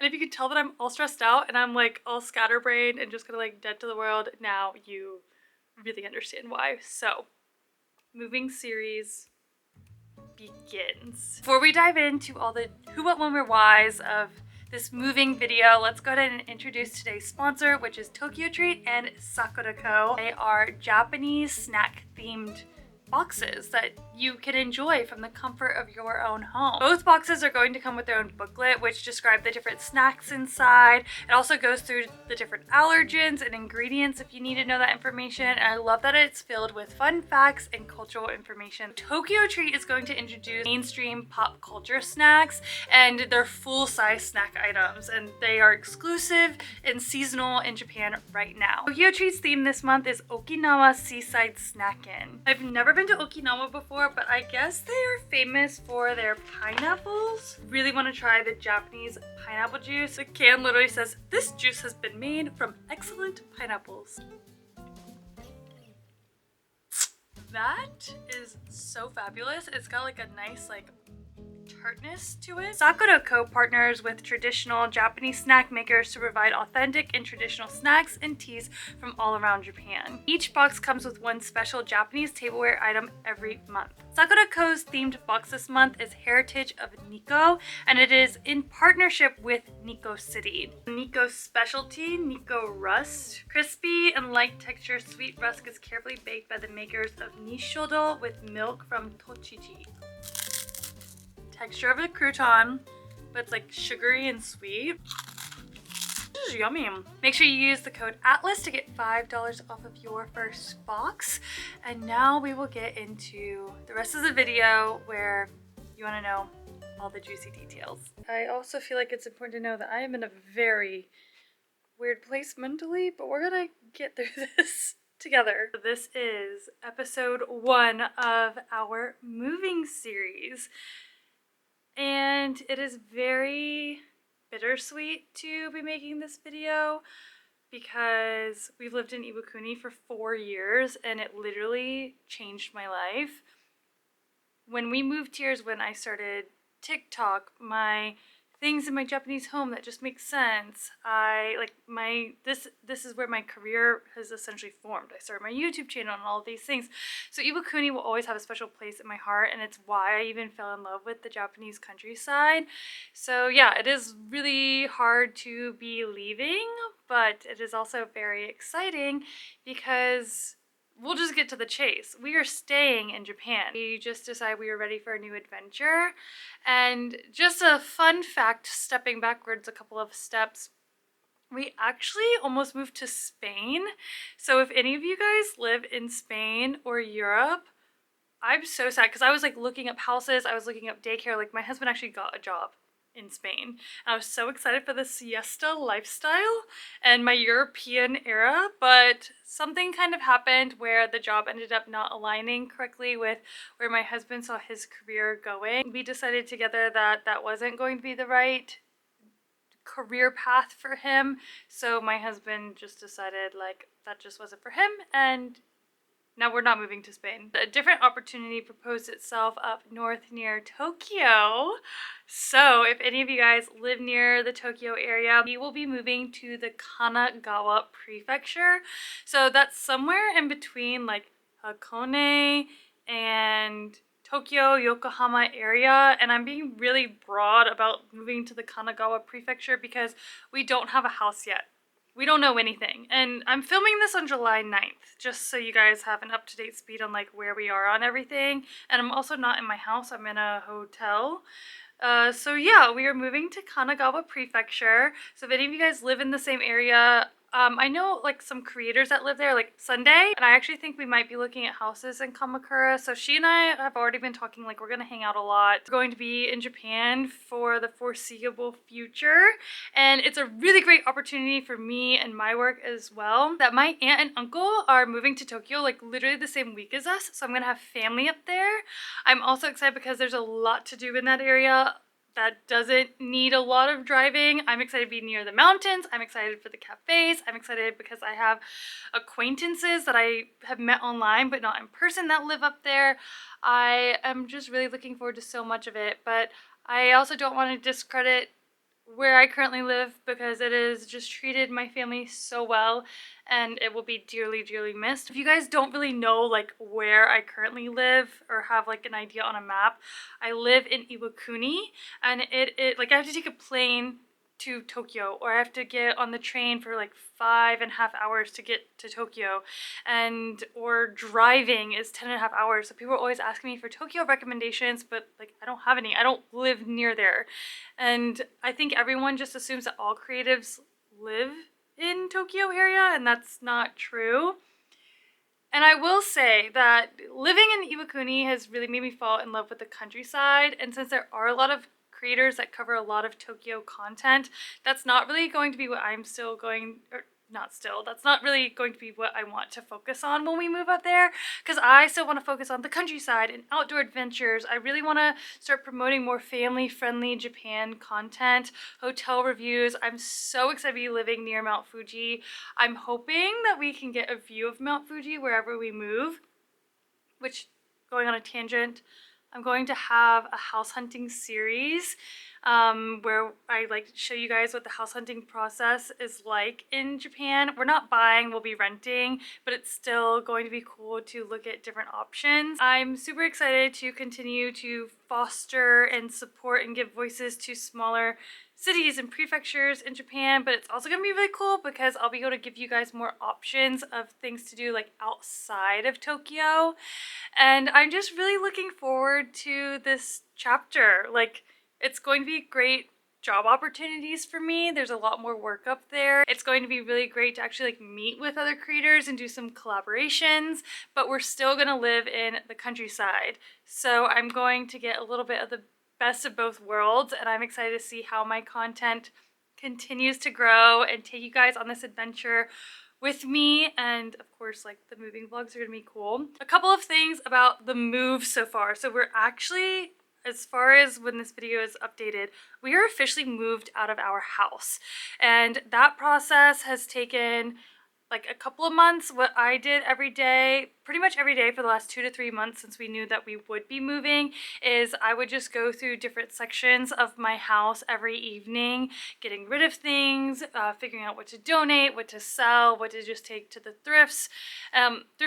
And if you could tell that I'm all stressed out and I'm like all scatterbrained and just kind of like dead to the world, now you really understand why. So, moving series begins. Before we dive into all the who, what, when, where, whys of this moving video, let's go ahead and introduce today's sponsor, which is Tokyo Treat and Sakura Co. They are Japanese snack themed boxes that you can enjoy from the comfort of your own home. Both boxes are going to come with their own booklet which describe the different snacks inside. It also goes through the different allergens and ingredients if you need to know that information, and I love that it's filled with fun facts and cultural information. Tokyo Treat is going to introduce mainstream pop culture snacks, and they're full-size snack items, and they are exclusive and seasonal in Japan right now. Tokyo Treat's theme this month is Okinawa Seaside Snackin'. I've never been to Okinawa before, but I guess they are famous for their pineapples. Really want to try the Japanese pineapple juice. The can literally says, "This juice has been made from excellent pineapples." That is so fabulous. It's got like a nice like tartness to it. Sakura Co. partners with traditional Japanese snack makers to provide authentic and traditional snacks and teas from all around Japan. Each box comes with one special Japanese tableware item every month. Sakura Co.'s themed box this month is Heritage of Nikko, and it is in partnership with Nikko City. Nikko's specialty, Nikko Rust. Crispy and light texture sweet rusk is carefully baked by the makers of Nishodo with milk from Tochigi. Texture of a crouton, but it's like sugary and sweet. This is yummy. Make sure you use the code ATLAS to get $5 off of your first box. And now we will get into the rest of the video where you want to know all the juicy details. I also feel like it's important to know that I am in a very weird place mentally, but we're gonna get through this together. This is episode 1 of our moving series. And it is very bittersweet to be making this video because we've lived in Iwakuni for 4 years and it literally changed my life. When we moved here is when I started TikTok, my things in my Japanese home that just make sense. This is where my career has essentially formed. I started my YouTube channel and all of these things. So Iwakuni will always have a special place in my heart, and it's why I even fell in love with the Japanese countryside. So yeah, it is really hard to be leaving, but it is also very exciting because we'll just get to the chase. We are staying in Japan. We just decided we were ready for a new adventure. And just a fun fact, stepping backwards a couple of steps, we actually almost moved to Spain. So if any of you guys live in Spain or Europe, I'm so sad because I was like looking up houses, I was looking up daycare. Like my husband actually got a job in Spain. I was so excited for the siesta lifestyle and my European era, but something kind of happened where the job ended up not aligning correctly with where my husband saw his career going. We decided together that that wasn't going to be the right career path for him, so my husband just decided like that just wasn't for him, and now we're not moving to Spain. A different opportunity proposed itself up north near Tokyo. So if any of you guys live near the Tokyo area, we will be moving to the Kanagawa Prefecture. So that's somewhere in between like Hakone and Tokyo, Yokohama area, and I'm being really broad about moving to the Kanagawa Prefecture because we don't have a house yet. We don't know anything, and I'm filming this on July 9th, just so you guys have an up-to-date speed on like where we are on everything. And I'm also not in my house, I'm in a hotel. So yeah, we are moving to Kanagawa Prefecture. So if any of you guys live in the same area, I know like some creators that live there, like Sunday, and I actually think we might be looking at houses in Kamakura. So she and I have already been talking, like we're gonna hang out a lot. We're going to be in Japan for the foreseeable future, and it's a really great opportunity for me and my work as well, that my aunt and uncle are moving to Tokyo like literally the same week as us, so I'm gonna have family up there. I'm also excited because there's a lot to do in that area that doesn't need a lot of driving. I'm excited to be near the mountains. I'm excited for the cafes. I'm excited because I have acquaintances that I have met online but not in person that live up there. I am just really looking forward to so much of it, but I also don't want to discredit where I currently live because it has just treated my family so well and it will be dearly, dearly missed. If you guys don't really know like where I currently live or have like an idea on a map, I live in Iwakuni, and it like I have to take a plane to Tokyo, or I have to get on the train for like 5.5 hours to get to Tokyo, and or driving is 10.5 hours. So people are always asking me for Tokyo recommendations, but like I don't have any. I don't live near there. And I think everyone just assumes that all creatives live in Tokyo area, and that's not true. And I will say that living in Iwakuni has really made me fall in love with the countryside. And since there are a lot of creators that cover a lot of Tokyo content, that's not really going to be what I'm still going, or not still, that's not really going to be what I want to focus on when we move out there, because I still want to focus on the countryside and outdoor adventures. I really want to start promoting more family-friendly Japan content, hotel reviews. I'm so excited to be living near Mount Fuji. I'm hoping that we can get a view of Mount Fuji wherever we move, which, going on a tangent, I'm going to have a house hunting series where I like show you guys what the house hunting process is like in Japan. We're not buying, we'll be renting, but it's still going to be cool to look at different options. I'm super excited to continue to foster and support and give voices to smaller cities and prefectures in Japan, but it's also going to be really cool because I'll be able to give you guys more options of things to do like outside of Tokyo. And I'm just really looking forward to this chapter. Like, it's going to be great job opportunities for me. There's a lot more work up there. It's going to be really great to actually like meet with other creators and do some collaborations, but we're still going to live in the countryside. So I'm going to get a little bit of the best of both worlds, and I'm excited to see how my content continues to grow and take you guys on this adventure with me. And of course, like, the moving vlogs are gonna be cool. A couple of things about the move so far. So we're actually, as far as when this video is updated, we are officially moved out of our house, and that process has taken like a couple of months. What I did every day, pretty much every day for the last 2 to 3 months since we knew that we would be moving, is I would just go through different sections of my house every evening, getting rid of things, figuring out what to donate, what to sell, what to just take to the thrift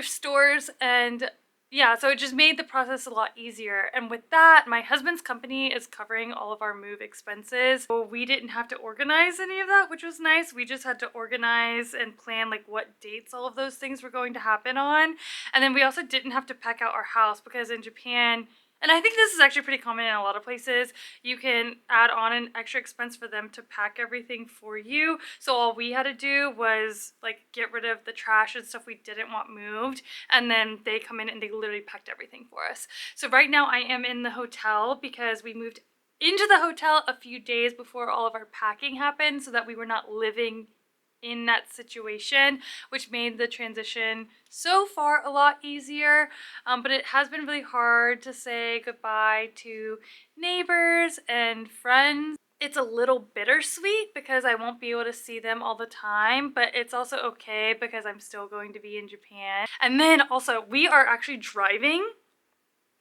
stores, and yeah, so it just made the process a lot easier. And with that, my husband's company is covering all of our move expenses. So we didn't have to organize any of that, which was nice. We just had to organize and plan like what dates all of those things were going to happen on. And then we also didn't have to pack out our house, because in Japan, and I think this is actually pretty common in a lot of places, you can add on an extra expense for them to pack everything for you. So all we had to do was like get rid of the trash and stuff we didn't want moved, and then they come in and they literally packed everything for us. So right now I am in the hotel because we moved into the hotel a few days before all of our packing happened, so that we were not living in that situation, which made the transition so far a lot easier. But it has been really hard to say goodbye to neighbors and friends. It's a little bittersweet because I won't be able to see them all the time, but it's also okay because I'm still going to be in Japan. And then also, we are actually driving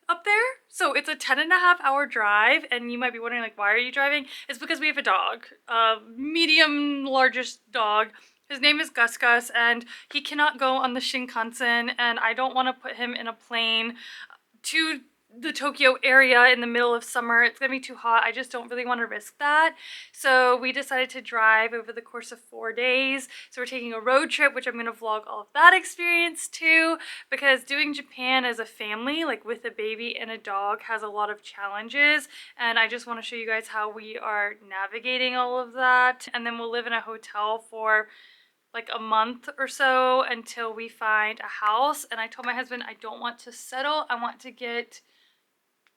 up there, so it's a 10.5 hour drive. And you might be wondering, like, why are you driving? It's because we have a dog, a medium largest dog. His name is Gus Gus, and he cannot go on the Shinkansen, and I don't want to put him in a plane to the Tokyo area in the middle of summer. It's gonna be too hot. I just don't really want to risk that. So we decided to drive over the course of 4 days. So we're taking a road trip, which I'm gonna vlog all of that experience too, because doing Japan as a family, like with a baby and a dog, has a lot of challenges, and I just want to show you guys how we are navigating all of that. And then we'll live in a hotel for like a month or so until we find a house. And I told my husband I don't want to settle. I want to get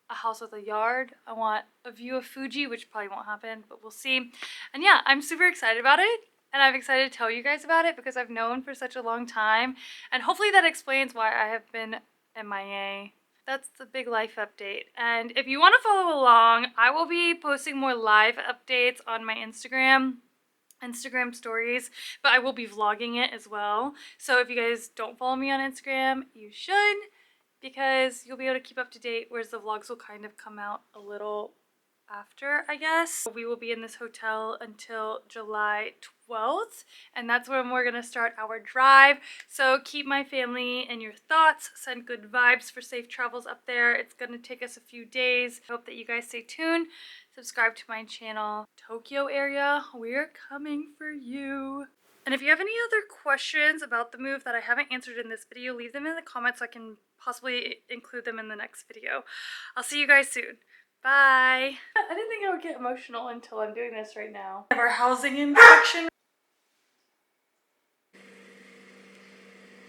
a house with a yard. I want a view of Fuji, which probably won't happen, but we'll see. And yeah, I'm super excited about it, and I'm excited to tell you guys about it because I've known for such a long time, and hopefully that explains why I have been MIA. That's the big life update. And if you want to follow along, I will be posting more live updates on my Instagram stories, but I will be vlogging it as well. So if you guys don't follow me on Instagram, you should, because you'll be able to keep up to date, whereas the vlogs will kind of come out a little after, I guess. We will be in this hotel until July 12th, and that's when we're gonna start our drive. So keep my family in your thoughts, send good vibes for safe travels up there. It's gonna take us a few days. I hope that you guys stay tuned. Subscribe to my channel. Tokyo area, we're coming for you. And if you have any other questions about the move that I haven't answered in this video, leave them in the comments so I can possibly include them in the next video. I'll see you guys soon. Bye. I didn't think I would get emotional until I'm doing this right now. Our housing inspection